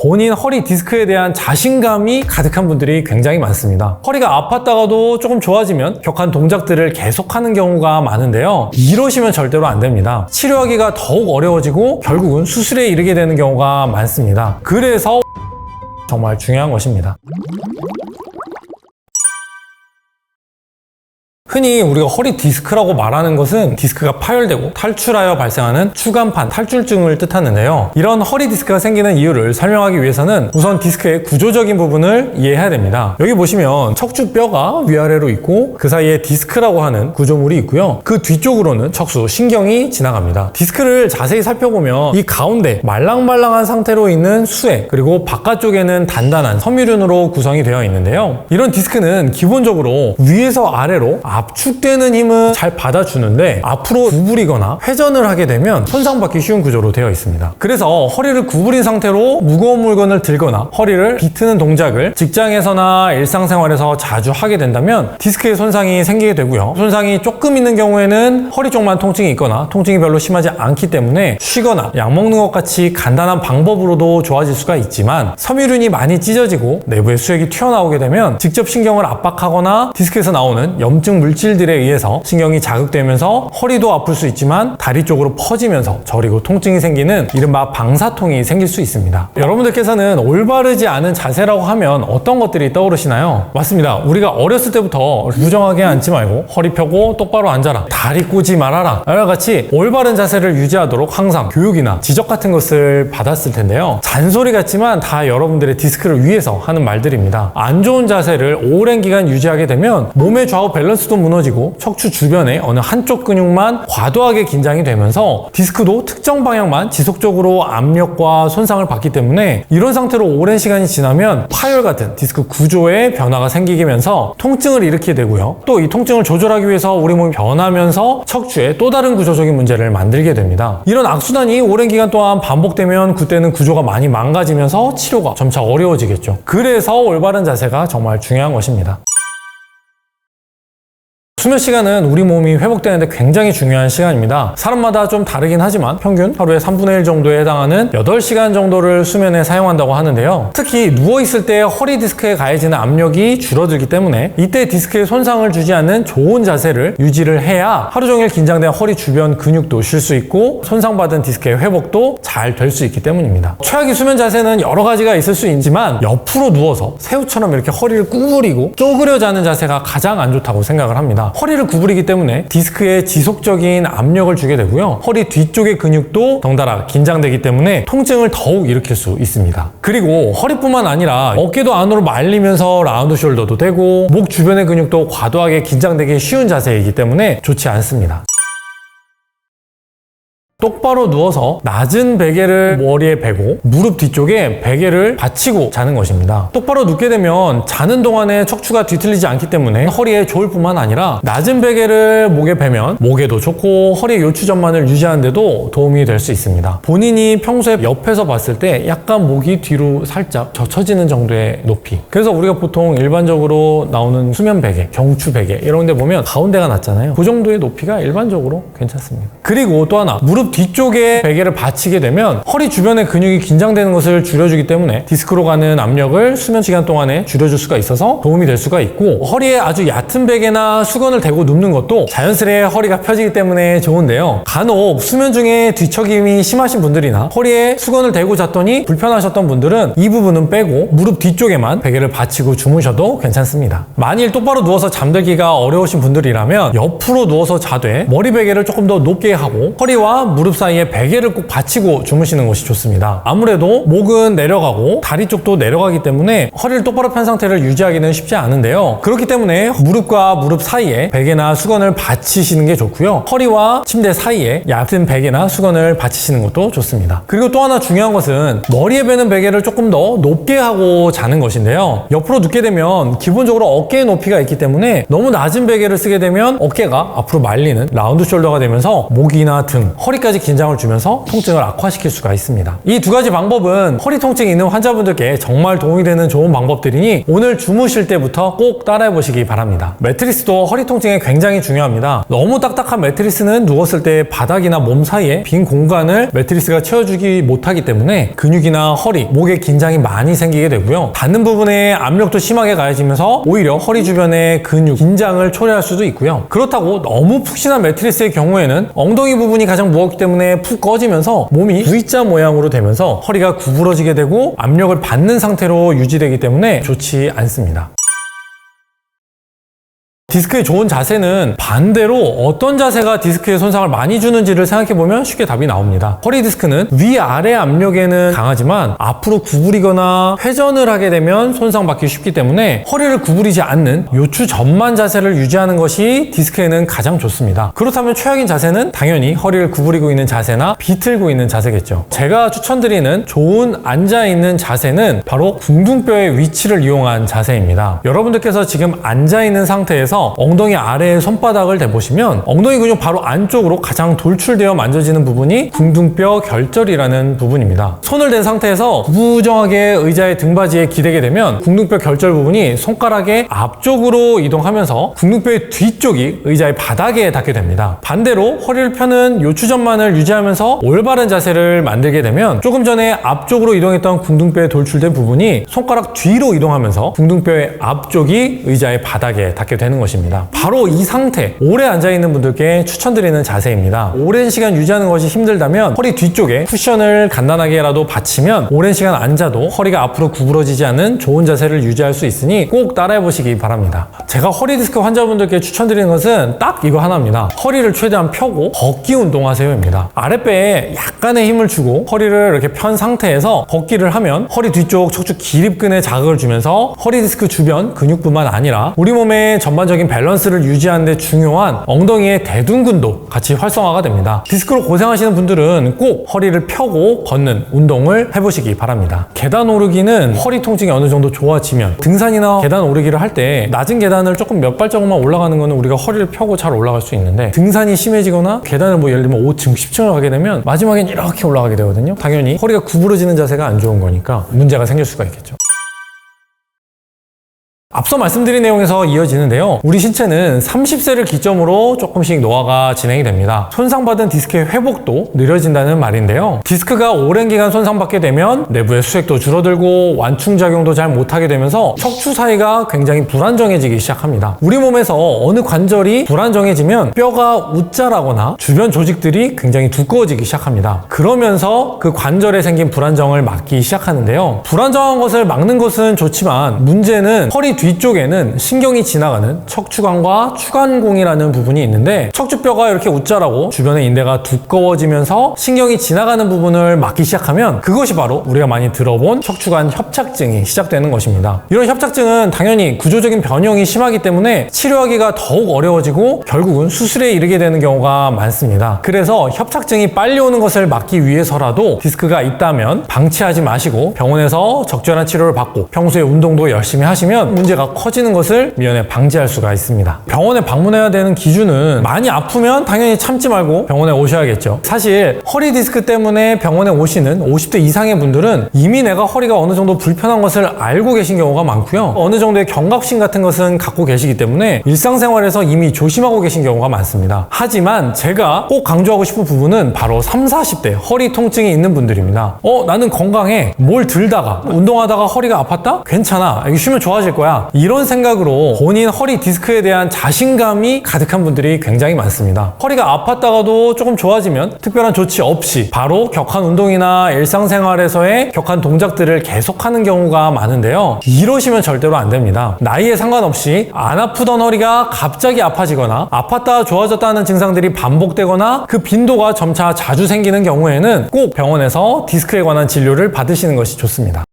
본인 허리 디스크에 대한 자신감이 가득한 분들이 굉장히 많습니다. 허리가 아팠다가도 조금 좋아지면 격한 동작들을 계속하는 경우가 많은데요. 이러시면 절대로 안 됩니다. 치료하기가 더욱 어려워지고 결국은 수술에 이르게 되는 경우가 많습니다. 그래서 정말 중요한 것입니다. 흔히 우리가 허리 디스크라고 말하는 것은 디스크가 파열되고 탈출하여 발생하는 추간판 탈출증을 뜻하는데요. 이런 허리 디스크가 생기는 이유를 설명하기 위해서는 우선 디스크의 구조적인 부분을 이해해야 됩니다. 여기 보시면 척추뼈가 위아래로 있고 그 사이에 디스크라고 하는 구조물이 있고요. 그 뒤쪽으로는 척수, 신경이 지나갑니다. 디스크를 자세히 살펴보면 이 가운데 말랑말랑한 상태로 있는 수액, 그리고 바깥쪽에는 단단한 섬유륜으로 구성이 되어 있는데요. 이런 디스크는 기본적으로 위에서 아래로 압축되는 힘은 잘 받아주는데 앞으로 구부리거나 회전을 하게 되면 손상받기 쉬운 구조로 되어 있습니다. 그래서 허리를 구부린 상태로 무거운 물건을 들거나 허리를 비트는 동작을 직장에서나 일상생활에서 자주 하게 된다면 디스크의 손상이 생기게 되고요. 손상이 조금 있는 경우에는 허리 쪽만 통증이 있거나 통증이 별로 심하지 않기 때문에 쉬거나 약 먹는 것 같이 간단한 방법으로도 좋아질 수가 있지만 섬유륜이 많이 찢어지고 내부의 수액이 튀어나오게 되면 직접 신경을 압박하거나 디스크에서 나오는 염증 물질들에 의해서 신경이 자극되면서 허리도 아플 수 있지만 다리 쪽으로 퍼지면서 저리고 통증이 생기는 이른바 방사통이 생길 수 있습니다. 여러분들께서는 올바르지 않은 자세라고 하면 어떤 것들이 떠오르시나요? 맞습니다. 우리가 어렸을 때부터 무정하게 앉지 말고 허리 펴고 똑바로 앉아라, 다리 꼬지 말아라, 이와 같이 올바른 자세를 유지하도록 항상 교육이나 지적 같은 것을 받았을 텐데요. 잔소리 같지만 다 여러분들의 디스크를 위해서 하는 말들입니다. 안 좋은 자세를 오랜 기간 유지하게 되면 몸의 좌우 밸런스도 무너지고 척추 주변에 어느 한쪽 근육만 과도하게 긴장이 되면서 디스크도 특정 방향만 지속적으로 압력과 손상을 받기 때문에 이런 상태로 오랜 시간이 지나면 파열 같은 디스크 구조에 변화가 생기면서 통증을 일으키게 되고요. 또 이 통증을 조절하기 위해서 우리 몸이 변하면서 척추에 또 다른 구조적인 문제를 만들게 됩니다. 이런 악순환이 오랜 기간 동안 반복되면 그때는 구조가 많이 망가지면서 치료가 점차 어려워지겠죠. 그래서 올바른 자세가 정말 중요한 것입니다. 수면 시간은 우리 몸이 회복되는데 굉장히 중요한 시간입니다. 사람마다 좀 다르긴 하지만 평균 하루에 3분의 1 정도에 해당하는 8시간 정도를 수면에 사용한다고 하는데요. 특히 누워있을 때 허리 디스크에 가해지는 압력이 줄어들기 때문에 이때 디스크에 손상을 주지 않는 좋은 자세를 유지를 해야 하루 종일 긴장된 허리 주변 근육도 쉴 수 있고 손상받은 디스크의 회복도 잘 될 수 있기 때문입니다. 최악의 수면 자세는 여러 가지가 있을 수 있지만 옆으로 누워서 새우처럼 이렇게 허리를 구부리고 쪼그려 자는 자세가 가장 안 좋다고 생각을 합니다. 허리를 구부리기 때문에 디스크에 지속적인 압력을 주게 되고요. 허리 뒤쪽의 근육도 덩달아 긴장되기 때문에 통증을 더욱 일으킬 수 있습니다. 그리고 허리뿐만 아니라 어깨도 안으로 말리면서 라운드 숄더도 되고 목 주변의 근육도 과도하게 긴장되기 쉬운 자세이기 때문에 좋지 않습니다. 똑바로 누워서 낮은 베개를 머리에 베고 무릎 뒤쪽에 베개를 받치고 자는 것입니다. 똑바로 눕게 되면 자는 동안에 척추가 뒤틀리지 않기 때문에 허리에 좋을 뿐만 아니라 낮은 베개를 목에 베면 목에도 좋고 허리 요추 전만을 유지하는 데도 도움이 될 수 있습니다. 본인이 평소에 옆에서 봤을 때 약간 목이 뒤로 살짝 젖혀지는 정도의 높이, 그래서 우리가 보통 일반적으로 나오는 수면 베개, 경추 베개 이런 데 보면 가운데가 낮잖아요. 그 정도의 높이가 일반적으로 괜찮습니다. 그리고 또 하나, 무릎 뒤쪽에 베개를 받치게 되면 허리 주변의 근육이 긴장되는 것을 줄여주기 때문에 디스크로 가는 압력을 수면 시간 동안에 줄여줄 수가 있어서 도움이 될 수가 있고, 허리에 아주 얕은 베개나 수건을 대고 눕는 것도 자연스레 허리가 펴지기 때문에 좋은데요. 간혹 수면 중에 뒤척임이 심하신 분들이나 허리에 수건을 대고 잤더니 불편하셨던 분들은 이 부분은 빼고 무릎 뒤쪽에만 베개를 받치고 주무셔도 괜찮습니다. 만일 똑바로 누워서 잠들기가 어려우신 분들이라면 옆으로 누워서 자되 머리 베개를 조금 더 높게 하고 허리와 무릎 사이에 베개를 꼭 받치고 주무시는 것이 좋습니다. 아무래도 목은 내려가고 다리 쪽도 내려가기 때문에 허리를 똑바로 편 상태를 유지하기는 쉽지 않은데요. 그렇기 때문에 무릎과 무릎 사이에 베개나 수건을 받치시는 게 좋고요. 허리와 침대 사이에 얕은 베개나 수건을 받치시는 것도 좋습니다. 그리고 또 하나 중요한 것은 머리에 베는 베개를 조금 더 높게 하고 자는 것인데요. 옆으로 눕게 되면 기본적으로 어깨의 높이가 있기 때문에 너무 낮은 베개를 쓰게 되면 어깨가 앞으로 말리는 라운드 숄더가 되면서 목이나 등, 허리까지 허리까지 긴장을 주면서 통증을 악화시킬 수가 있습니다. 이 두 가지 방법은 허리 통증이 있는 환자분들께 정말 도움이 되는 좋은 방법들이니 오늘 주무실 때부터 꼭 따라해 보시기 바랍니다. 매트리스도 허리 통증에 굉장히 중요합니다. 너무 딱딱한 매트리스는 누웠을 때 바닥이나 몸 사이에 빈 공간을 매트리스가 채워주기 못하기 때문에 근육이나 허리, 목에 긴장이 많이 생기게 되고요. 닿는 부분에 압력도 심하게 가해지면서 오히려 허리 주변의 근육, 긴장을 초래할 수도 있고요. 그렇다고 너무 푹신한 매트리스의 경우에는 엉덩이 부분이 가장 무겁기 때문에 푹 꺼지면서 몸이 V자 모양으로 되면서 허리가 구부러지게 되고 압력을 받는 상태로 유지되기 때문에 좋지 않습니다. 디스크의 좋은 자세는 반대로 어떤 자세가 디스크에 손상을 많이 주는지를 생각해보면 쉽게 답이 나옵니다. 허리 디스크는 위아래 압력에는 강하지만 앞으로 구부리거나 회전을 하게 되면 손상받기 쉽기 때문에 허리를 구부리지 않는 요추 전만 자세를 유지하는 것이 디스크에는 가장 좋습니다. 그렇다면 최악인 자세는 당연히 허리를 구부리고 있는 자세나 비틀고 있는 자세겠죠. 제가 추천드리는 좋은 앉아있는 자세는 바로 궁둥뼈의 위치를 이용한 자세입니다. 여러분들께서 지금 앉아있는 상태에서 엉덩이 아래에 손바닥을 대보시면 엉덩이 근육 바로 안쪽으로 가장 돌출되어 만져지는 부분이 궁둥뼈 결절이라는 부분입니다. 손을 댄 상태에서 무정하게 의자의 등받이에 기대게 되면 궁둥뼈 결절 부분이 손가락의 앞쪽으로 이동하면서 궁둥뼈의 뒤쪽이 의자의 바닥에 닿게 됩니다. 반대로 허리를 펴는 요추전만을 유지하면서 올바른 자세를 만들게 되면 조금 전에 앞쪽으로 이동했던 궁둥뼈에 돌출된 부분이 손가락 뒤로 이동하면서 궁둥뼈의 앞쪽이 의자의 바닥에 닿게 되는 것입니다. 바로 이 상태, 오래 앉아있는 분들께 추천드리는 자세입니다. 오랜 시간 유지하는 것이 힘들다면 허리 뒤쪽에 쿠션을 간단하게라도 받치면 오랜 시간 앉아도 허리가 앞으로 구부러지지 않는 좋은 자세를 유지할 수 있으니 꼭 따라해 보시기 바랍니다. 제가 허리 디스크 환자분들께 추천드리는 것은 딱 이거 하나입니다. 허리를 최대한 펴고 걷기 운동하세요입니다. 아랫배에 약간의 힘을 주고 허리를 이렇게 편 상태에서 걷기를 하면 허리 뒤쪽 척추 기립근에 자극을 주면서 허리 디스크 주변 근육뿐만 아니라 우리 몸의 전반적인 밸런스를 유지하는 데 중요한 엉덩이의 대둔근도 같이 활성화가 됩니다. 디스크로 고생하시는 분들은 꼭 허리를 펴고 걷는 운동을 해보시기 바랍니다. 계단 오르기는 허리 통증이 어느 정도 좋아지면 등산이나 계단 오르기를 할 때 낮은 계단을 조금 몇 발자국만 올라가는 거는 우리가 허리를 펴고 잘 올라갈 수 있는데 등산이 심해지거나 계단을 예를 들면 5층, 10층을 가게 되면 마지막엔 이렇게 올라가게 되거든요. 당연히 허리가 구부러지는 자세가 안 좋은 거니까 문제가 생길 수가 있겠죠. 앞서 말씀드린 내용에서 이어지는데요. 우리 신체는 30세를 기점으로 조금씩 노화가 진행이 됩니다. 손상받은 디스크의 회복도 느려진다는 말인데요. 디스크가 오랜 기간 손상받게 되면 내부의 수액도 줄어들고 완충작용도 잘 못하게 되면서 척추 사이가 굉장히 불안정해지기 시작합니다. 우리 몸에서 어느 관절이 불안정해지면 뼈가 웃자라거나 주변 조직들이 굉장히 두꺼워지기 시작합니다. 그러면서 그 관절에 생긴 불안정을 막기 시작하는데요. 불안정한 것을 막는 것은 좋지만 문제는 허리 뒤쪽에는 신경이 지나가는 척추관과 추간공이라는 부분이 있는데 척추뼈가 이렇게 웃자라고 주변의 인대가 두꺼워지면서 신경이 지나가는 부분을 막기 시작하면 그것이 바로 우리가 많이 들어본 척추관 협착증이 시작되는 것입니다. 이런 협착증은 당연히 구조적인 변형이 심하기 때문에 치료하기가 더욱 어려워지고 결국은 수술에 이르게 되는 경우가 많습니다. 그래서 협착증이 빨리 오는 것을 막기 위해서라도 디스크가 있다면 방치하지 마시고 병원에서 적절한 치료를 받고 평소에 운동도 열심히 하시면 문제가 커지는 것을 미연에 방지할 수가 있습니다. 병원에 방문해야 되는 기준은 많이 아프면 당연히 참지 말고 병원에 오셔야겠죠. 사실 허리 디스크 때문에 병원에 오시는 50대 이상의 분들은 이미 내가 허리가 어느 정도 불편한 것을 알고 계신 경우가 많고요. 어느 정도의 경각심 같은 것은 갖고 계시기 때문에 일상생활에서 이미 조심하고 계신 경우가 많습니다. 하지만 제가 꼭 강조하고 싶은 부분은 바로 30, 40대 허리 통증이 있는 분들입니다. 나는 건강해. 뭘 들다가 운동하다가 허리가 아팠다? 괜찮아. 이거 쉬면 좋아질 거야. 이런 생각으로 본인 허리 디스크에 대한 자신감이 가득한 분들이 굉장히 많습니다. 허리가 아팠다가도 조금 좋아지면 특별한 조치 없이 바로 격한 운동이나 일상생활에서의 격한 동작들을 계속하는 경우가 많은데요. 이러시면 절대로 안 됩니다. 나이에 상관없이 안 아프던 허리가 갑자기 아파지거나 아팠다 좋아졌다 하는 증상들이 반복되거나 그 빈도가 점차 자주 생기는 경우에는 꼭 병원에서 디스크에 관한 진료를 받으시는 것이 좋습니다.